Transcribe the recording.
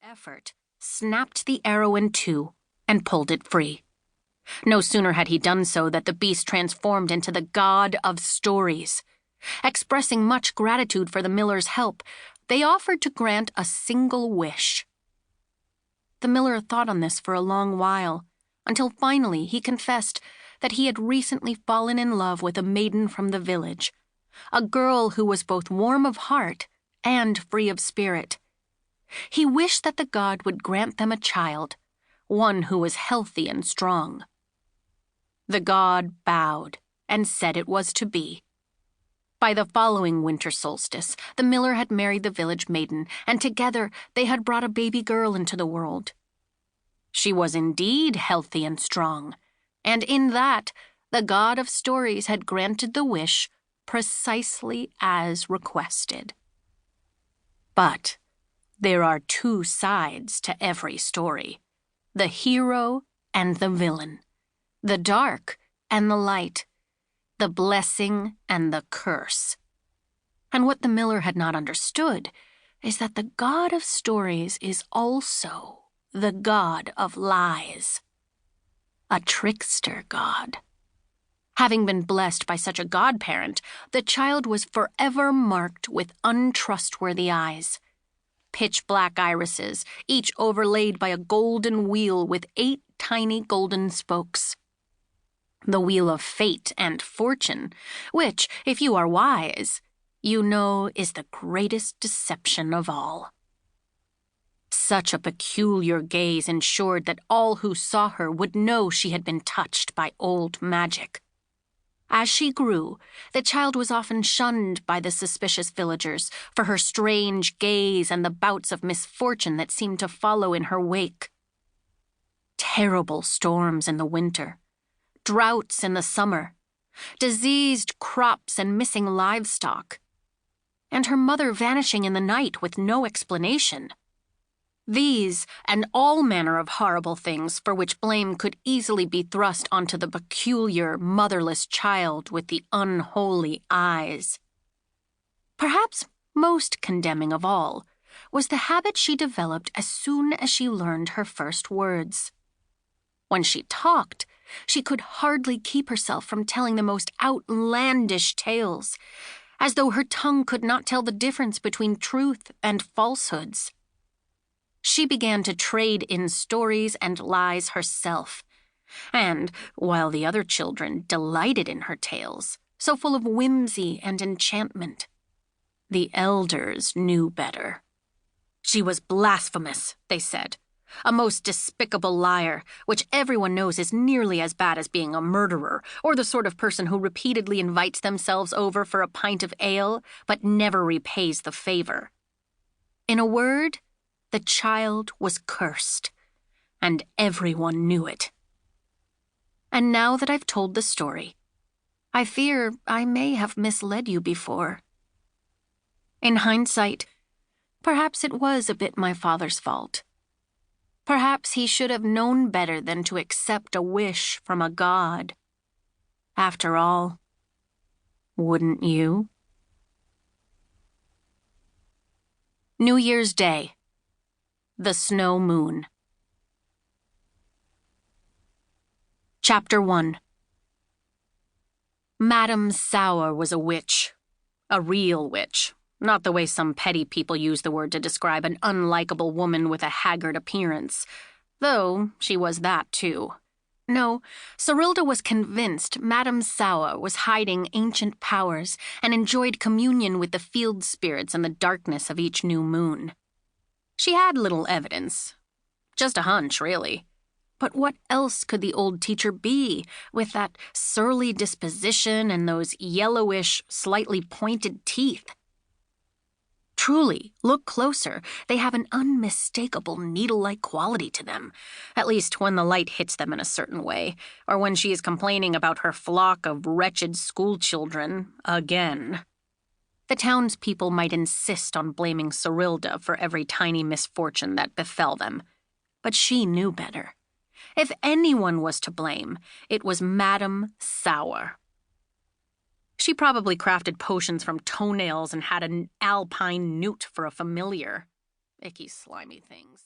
effort, snapped the arrow in two and pulled it free. No sooner had he done so than the beast transformed into the god of stories. Expressing much gratitude for the miller's help, they offered to grant a single wish. The miller thought on this for a long while, until finally he confessed that he had recently fallen in love with a maiden from the village, a girl who was both warm of heart and free of spirit. He wished that the god would grant them a child, one who was healthy and strong. The god bowed and said it was to be. By the following winter solstice, the miller had married the village maiden, and together they had brought a baby girl into the world. She was indeed healthy and strong, and in that, the god of stories had granted the wish precisely as requested. But there are two sides to every story, the hero and the villain, the dark and the light, the blessing and the curse. And what the miller had not understood is that the god of stories is also the god of lies, a trickster god. Having been blessed by such a godparent, the child was forever marked with untrustworthy eyes, pitch-black irises, each overlaid by a golden wheel with 8 tiny golden spokes. The wheel of fate and fortune, which, if you are wise, you know is the greatest deception of all. Such a peculiar gaze ensured that all who saw her would know she had been touched by old magic. As she grew, the child was often shunned by the suspicious villagers for her strange gaze and the bouts of misfortune that seemed to follow in her wake. Terrible storms in the winter, droughts in the summer, diseased crops and missing livestock, and her mother vanishing in the night with no explanation. These and all manner of horrible things for which blame could easily be thrust onto the peculiar, motherless child with the unholy eyes. Perhaps most condemning of all was the habit she developed as soon as she learned her first words. When she talked, she could hardly keep herself from telling the most outlandish tales, as though her tongue could not tell the difference between truth and falsehoods. She began to trade in stories and lies herself, and, while the other children delighted in her tales, so full of whimsy and enchantment, the elders knew better. She was blasphemous, they said, a most despicable liar, which everyone knows is nearly as bad as being a murderer, or the sort of person who repeatedly invites themselves over for a pint of ale, but never repays the favor. In a word, the child was cursed, and everyone knew it. And now that I've told the story, I fear I may have misled you before. In hindsight, perhaps it was a bit my father's fault. Perhaps he should have known better than to accept a wish from a god. After all, wouldn't you? New Year's Day. The Snow Moon. Chapter 1. Madame Sour was a witch. A real witch. Not the way some petty people use the word to describe an unlikable woman with a haggard appearance. Though she was that, too. No, Serilda was convinced Madame Sour was hiding ancient powers and enjoyed communion with the field spirits in the darkness of each new moon. She had little evidence. Just a hunch, really. But what else could the old teacher be, with that surly disposition and those yellowish, slightly pointed teeth? Truly, look closer, they have an unmistakable needle-like quality to them, at least when the light hits them in a certain way, or when she is complaining about her flock of wretched schoolchildren again. The townspeople might insist on blaming Serilda for every tiny misfortune that befell them, but she knew better. If anyone was to blame, it was Madame Sour. She probably crafted potions from toenails and had an alpine newt for a familiar. Icky, slimy things.